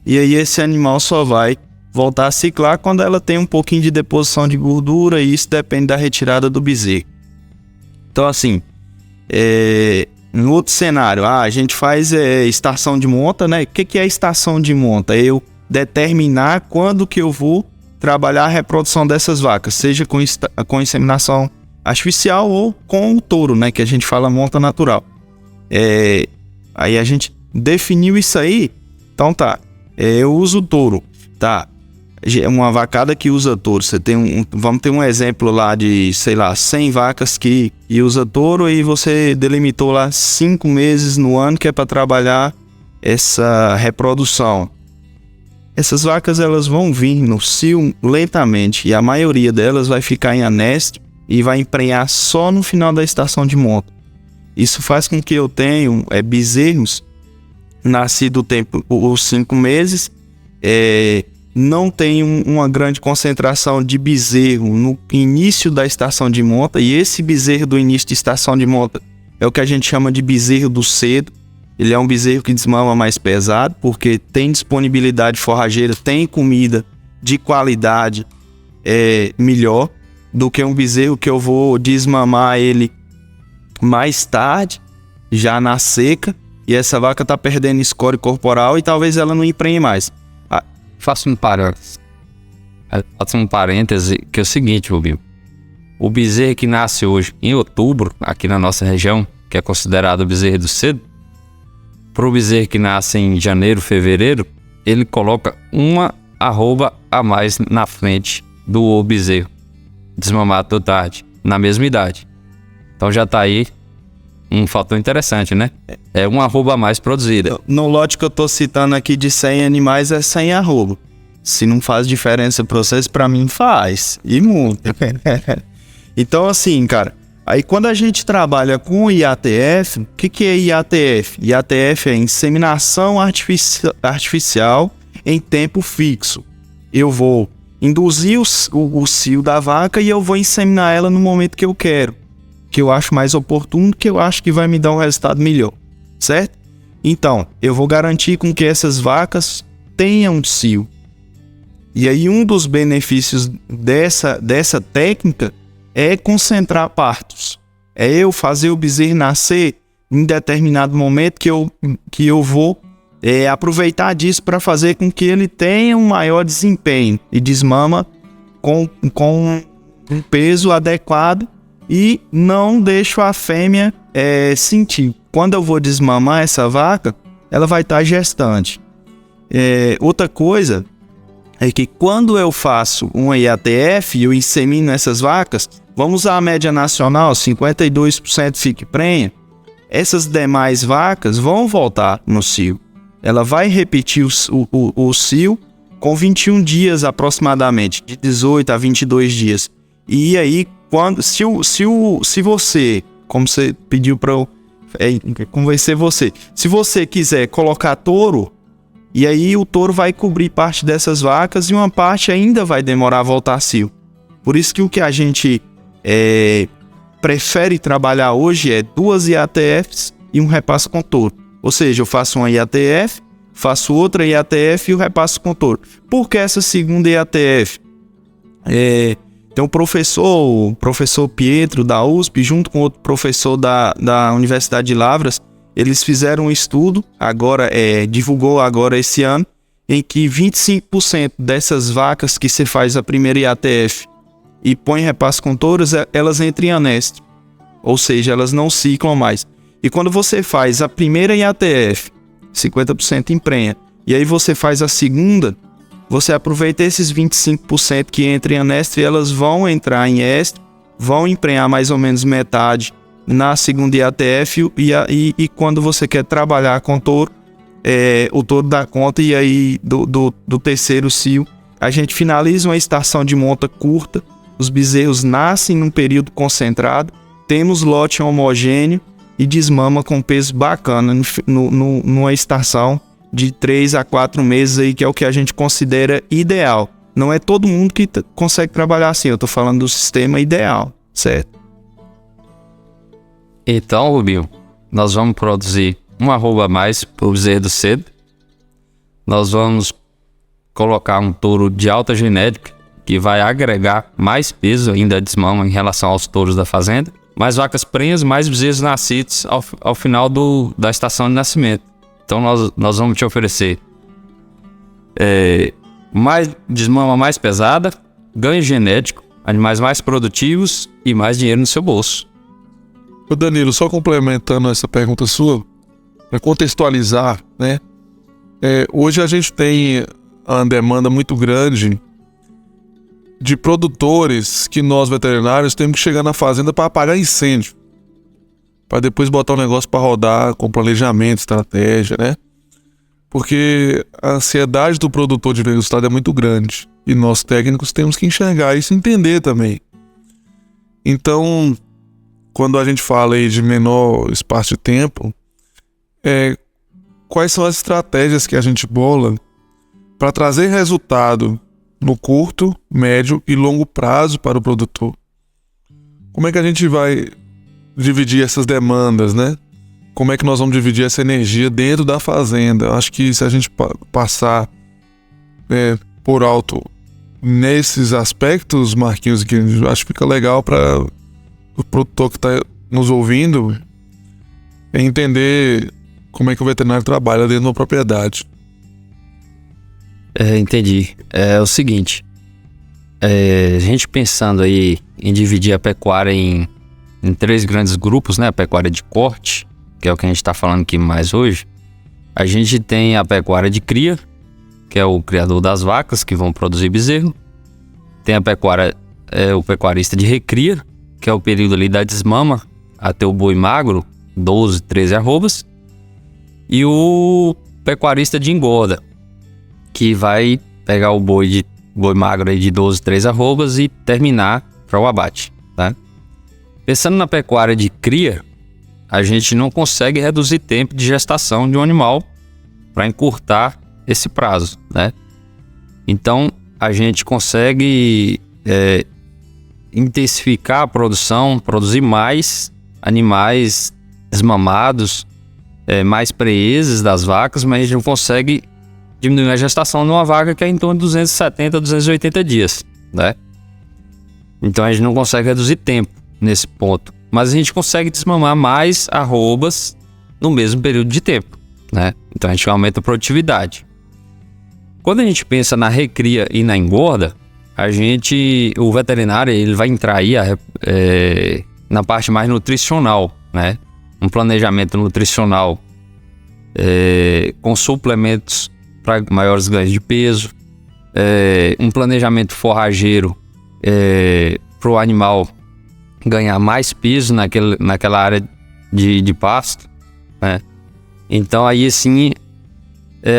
e aí esse animal só vai voltar a ciclar quando ela tem um pouquinho de deposição de gordura, e isso depende da retirada do bezerro. Então, assim, no outro cenário, a gente faz estação de monta, né? O que é estação de monta? Eu determinar quando que eu vou trabalhar a reprodução dessas vacas, seja com inseminação artificial ou com o touro, né? Que a gente fala monta natural. Aí a gente definiu isso aí, então tá. Eu uso o touro, tá? Uma vacada que usa touro, você tem vamos ter um exemplo lá de, sei lá, 100 vacas que usa touro, e você delimitou lá 5 meses no ano que é para trabalhar essa reprodução. Essas vacas, elas vão vir no cio lentamente, e a maioria delas vai ficar em anestro e vai emprenhar só no final da estação de monta. Isso faz com que eu tenha bezerros nascidos os 5 meses, não tem uma grande concentração de bezerro no início da estação de monta, e esse bezerro do início de estação de monta é o que a gente chama de bezerro do cedo. Ele é um bezerro que desmama mais pesado, porque tem disponibilidade forrageira, tem comida de qualidade melhor do que um bezerro que eu vou desmamar ele mais tarde, já na seca, e essa vaca está perdendo score corporal e talvez ela não emprenhe mais. Faço um parêntese, que é o seguinte, Rubinho. O bezerro que nasce hoje em outubro, aqui na nossa região, que é considerado o bezerro do cedo, para o bezerro que nasce em janeiro, fevereiro, ele coloca uma arroba a mais na frente do bezerro desmamado da tarde, na mesma idade. Então já está aí um fator interessante, né? É uma arroba a mais produzida. No lote que eu tô citando aqui de 100 animais é 100 arroba. Se não faz diferença para vocês, para mim faz. E muito. Então assim, cara, aí quando a gente trabalha com IATF, o que é IATF? IATF é inseminação artificial em tempo fixo. Eu vou induzir o cio da vaca e eu vou inseminar ela no momento que eu quero, que eu acho mais oportuno, que eu acho que vai me dar um resultado melhor, certo? Então, eu vou garantir com que essas vacas tenham cio. E aí um dos benefícios dessa técnica é concentrar partos. É eu fazer o bezerro nascer em determinado momento que eu vou aproveitar disso para fazer com que ele tenha um maior desempenho e desmama com um peso adequado e não deixo a fêmea sentir. Quando eu vou desmamar essa vaca, ela vai estar gestante. Outra coisa é que quando eu faço uma IATF e eu insemino essas vacas, vamos usar a média nacional, 52% fica e prenha, essas demais vacas vão voltar no cio. Ela vai repetir o cio com 21 dias aproximadamente, de 18 a 22 dias. E aí, se você, como você pediu para eu convencer você, se você quiser colocar touro, e aí o touro vai cobrir parte dessas vacas e uma parte ainda vai demorar a voltar a cio. Por isso que o que a gente prefere trabalhar hoje é 2 IATFs e um repasso com touro. Ou seja, eu faço uma IATF, faço outra IATF e o repasso com touro. Por que essa segunda IATF? Tem o professor Pietro da USP, junto com outro professor da Universidade de Lavras, eles fizeram um estudo, divulgou agora esse ano, em que 25% dessas vacas que você faz a primeira IATF e põe repasso com touros, elas entram em anestro. Ou seja, elas não ciclam mais. E quando você faz a primeira IATF, 50% emprenha, e aí você faz a segunda, você aproveita esses 25% que entram em anestro e elas vão entrar em estro, vão emprenhar mais ou menos metade na segunda IATF e quando você quer trabalhar com touro, o touro dá conta e aí do terceiro cio, a gente finaliza uma estação de monta curta, os bezerros nascem num período concentrado, temos lote homogêneo e desmama com peso bacana numa estação de 3 a 4 meses aí, que é o que a gente considera ideal. Não é todo mundo que consegue trabalhar assim, eu tô falando do sistema ideal, certo? Então, Rubinho, nós vamos produzir uma arroba a mais para o bezerro do cedo. Nós vamos colocar um touro de alta genética, que vai agregar mais peso ainda de desmama em relação aos touros da fazenda. Mais vacas prenhas, mais bezerros nascidos ao final da estação de nascimento. Então nós vamos te oferecer mais desmama mais pesada, ganho genético, animais mais produtivos e mais dinheiro no seu bolso. Ô Danilo, só complementando essa pergunta sua, para contextualizar, né? Hoje a gente tem uma demanda muito grande de produtores que nós veterinários temos que chegar na fazenda para apagar incêndio, para depois botar o negócio para rodar com planejamento, estratégia, né? Porque a ansiedade do produtor de ver resultado é muito grande e nós técnicos temos que enxergar isso e entender também. Então, quando a gente fala aí de menor espaço de tempo, quais são as estratégias que a gente bola para trazer resultado no curto, médio e longo prazo para o produtor? Como é que a gente vai dividir essas demandas, né? Como é que nós vamos dividir essa energia dentro da fazenda? Acho que se a gente passar por alto nesses aspectos, Marquinhos, que acho que fica legal para o produtor que está nos ouvindo entender como é que o veterinário trabalha dentro de uma propriedade. Entendi. É o seguinte, a gente pensando aí em dividir a pecuária em 3 grandes grupos, né? A pecuária de corte, que é o que a gente está falando aqui mais hoje. A gente tem a pecuária de cria, que é o criador das vacas que vão produzir bezerro. Tem a pecuária, o pecuarista de recria, que é o período ali da desmama até o boi magro, 12, 13 arrobas. E o pecuarista de engorda, que vai pegar o boi magro aí de 12, 13 arrobas e terminar para o abate, tá? Pensando na pecuária de cria, a gente não consegue reduzir tempo de gestação de um animal para encurtar esse prazo, né? Então, a gente consegue intensificar a produção, produzir mais animais desmamados, mais preeses das vacas, mas a gente não consegue diminuir a gestação de uma vaca que é em torno de 270 a 280 dias, né? Então, a gente não consegue reduzir tempo nesse ponto, mas a gente consegue desmamar mais arrobas no mesmo período de tempo, né? Então a gente aumenta a produtividade. Quando a gente pensa na recria e na engorda, o veterinário ele vai entrar aí na parte mais nutricional, né? Um planejamento nutricional com suplementos para maiores ganhos de peso, um planejamento forrageiro para o animal ganhar mais peso naquela área de pasto, né? Então aí assim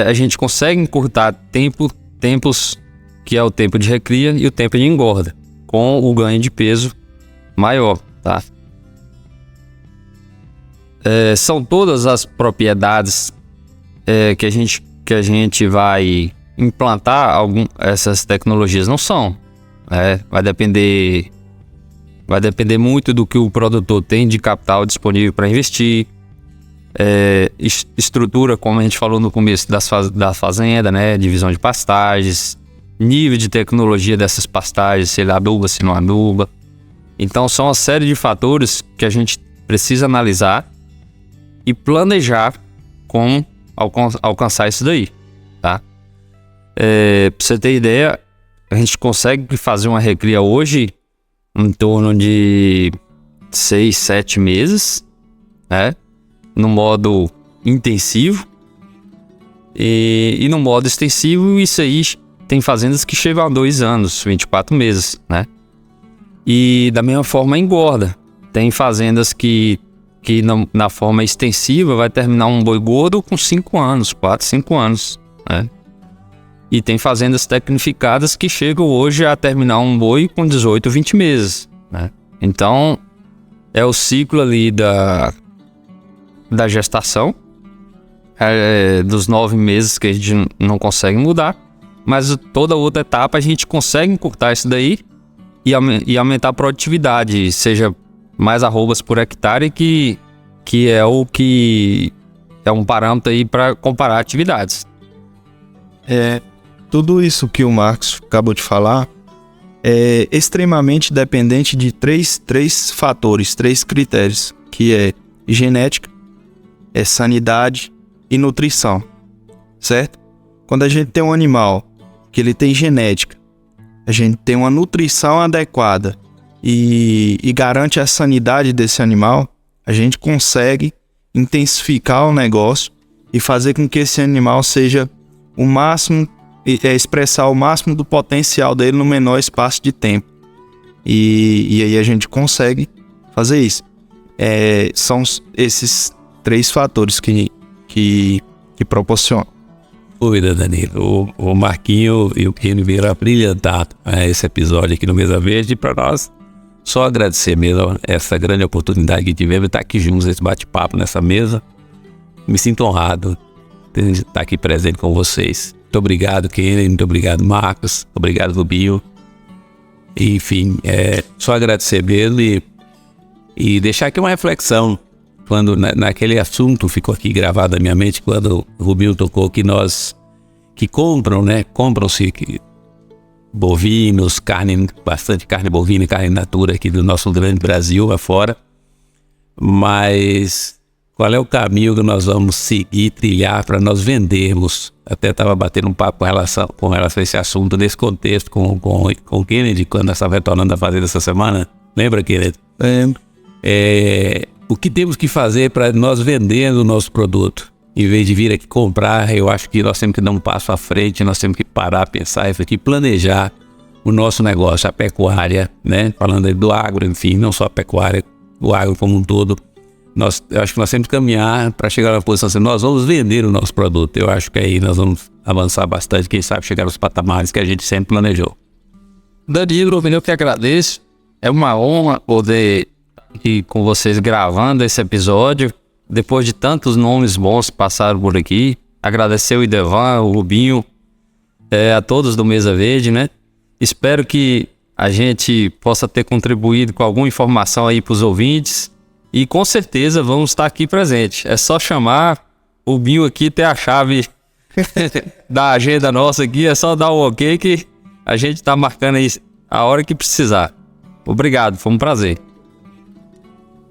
a gente consegue encurtar tempos que é o tempo de recria e o tempo de engorda, com o ganho de peso maior, tá? São todas as propriedades que a gente vai implantar essas tecnologias, não são, vai depender muito do que o produtor tem de capital disponível para investir, estrutura, como a gente falou no começo da fazenda, né? Divisão de pastagens, nível de tecnologia dessas pastagens, se ele aduba, se não aduba. Então são uma série de fatores que a gente precisa analisar e planejar como alcançar isso daí, tá? Pra você ter ideia, a gente consegue fazer uma recria hoje em torno de 6, 7 meses, né? No modo intensivo e no modo extensivo, isso aí tem fazendas que chegam a 2 anos, 24 meses, né? E da mesma forma engorda. Tem fazendas que na forma extensiva vai terminar um boi gordo com 5 anos, 4, 5 anos, né? E tem fazendas tecnificadas que chegam hoje a terminar um boi com 18, 20 meses, né? Então, é o ciclo ali da gestação, dos 9 meses que a gente não consegue mudar, mas toda outra etapa a gente consegue encurtar isso daí e aumentar a produtividade, seja mais arrobas por hectare, que é um parâmetro aí para comparar atividades. Tudo isso que o Marcos acabou de falar é extremamente dependente de três fatores, 3 critérios, que é genética, sanidade e nutrição, certo? Quando a gente tem um animal que ele tem genética, a gente tem uma nutrição adequada e garante a sanidade desse animal, a gente consegue intensificar o negócio e fazer com que esse animal seja o máximo, expressar o máximo do potencial dele no menor espaço de tempo. E aí a gente consegue fazer isso. São esses 3 fatores que proporcionam. Dúvida, Danilo. O Marquinho e o Keno vieram a brilhantar esse episódio aqui no Mesa Verde para nós só agradecer mesmo essa grande oportunidade que tivemos de estar aqui juntos, esse bate-papo nessa mesa. Me sinto honrado de estar aqui presente com vocês. Muito obrigado, Kennedy, muito obrigado, Marcos, obrigado, Rubinho. Enfim, só agradecer mesmo e deixar aqui uma reflexão. Quando naquele assunto ficou aqui gravado na minha mente, quando o Rubinho tocou que compram-se bovinos, bastante carne bovina e carne in natura aqui do nosso grande Brasil afora. Mas qual é o caminho que nós vamos seguir, trilhar para nós vendermos? Até estava batendo um papo com relação a esse assunto nesse contexto com o Kennedy, quando estava retornando da fazenda essa semana. Lembra, Kennedy? Lembro. O que temos que fazer para nós vendermos o nosso produto? Em vez de vir aqui comprar, eu acho que nós temos que dar um passo à frente, nós temos que parar, pensar, refletir, planejar o nosso negócio, a pecuária, né? Falando aí do agro, enfim, não só a pecuária, o agro como um todo. Eu acho que nós temos que caminhar para chegar na posição assim, nós vamos vender o nosso produto. Eu acho que aí nós vamos avançar bastante, quem sabe chegar aos patamares que a gente sempre planejou. Danilo, eu que agradeço. É uma honra poder aqui com vocês gravando esse episódio, depois de tantos nomes bons que passaram por aqui. Agradecer o Idevan, o Rubinho, a todos do Mesa Verde, né? Espero que a gente possa ter contribuído com alguma informação aí para os ouvintes e com certeza vamos estar aqui presente. É só chamar o Rubinho aqui, ter a chave da agenda nossa aqui, é só dar o ok que a gente está marcando aí a hora que precisar. Obrigado, foi um prazer.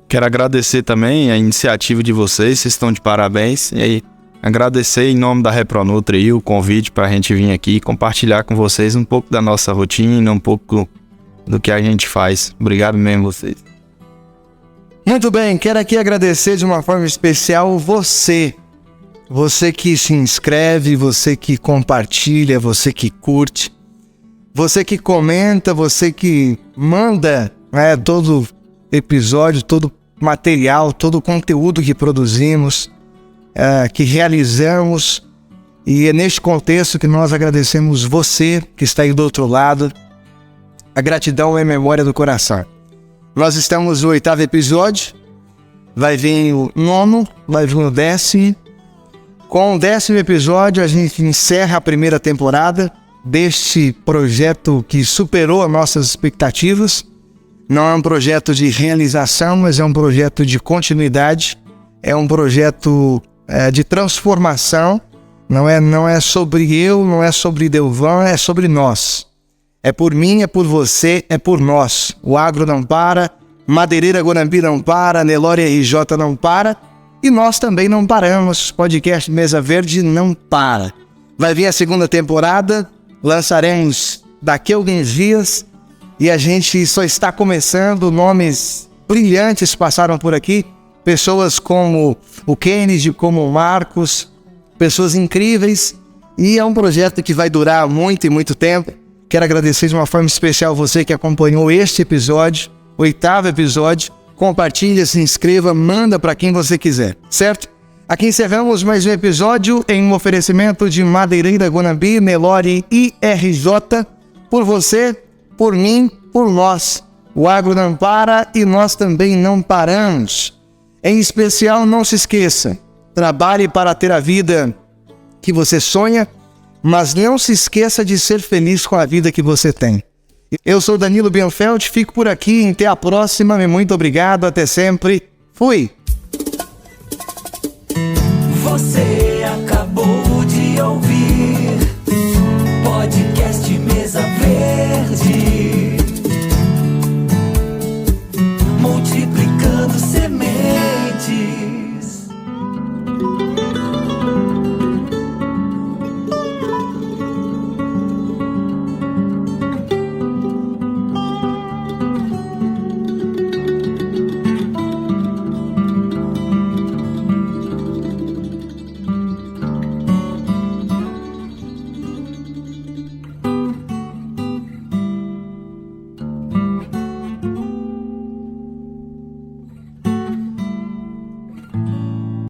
Quero agradecer também a iniciativa de vocês estão de parabéns. E aí, agradecer em nome da Repronutri aí o convite para a gente vir aqui e compartilhar com vocês um pouco da nossa rotina, um pouco do que a gente faz. Obrigado mesmo vocês. Muito bem, quero aqui agradecer de uma forma especial você que se inscreve, você que compartilha, você que curte, você que comenta, você que manda todo episódio, todo material, todo conteúdo que produzimos, que realizamos, e é neste contexto que nós agradecemos você que está aí do outro lado. A gratidão é memória do coração. Nós estamos no 8º episódio, vai vir o 9º, vai vir o 10º. Com o 10º episódio a gente encerra a primeira temporada deste projeto que superou as nossas expectativas. Não é um projeto de realização, mas é um projeto de continuidade, é um projeto de transformação. Não é sobre eu, não é sobre Delvan, é sobre nós. É por mim, é por você, é por nós. O agro não para, Madeireira Guanambi não para, Nelore RJ não para e nós também não paramos. Podcast Mesa Verde não para. Vai vir a 2ª temporada, lançaremos daqui a alguns dias e a gente só está começando. Nomes brilhantes passaram por aqui, pessoas como o Kennedy, como o Marcos, pessoas incríveis, e é um projeto que vai durar muito e muito tempo. Quero agradecer de uma forma especial você que acompanhou este episódio, 8º episódio. Compartilha, se inscreva, manda para quem você quiser, certo? Aqui encerramos mais um episódio em um oferecimento de Madeireira Guanambi, Nelore e RJ. Por você, por mim, por nós. O agro não para e nós também não paramos. Em especial, não se esqueça, trabalhe para ter a vida que você sonha, mas não se esqueça de ser feliz com a vida que você tem. Eu sou Danilo Bienfeld, fico por aqui, até a próxima, muito obrigado, até sempre, fui! Você acabou de ouvir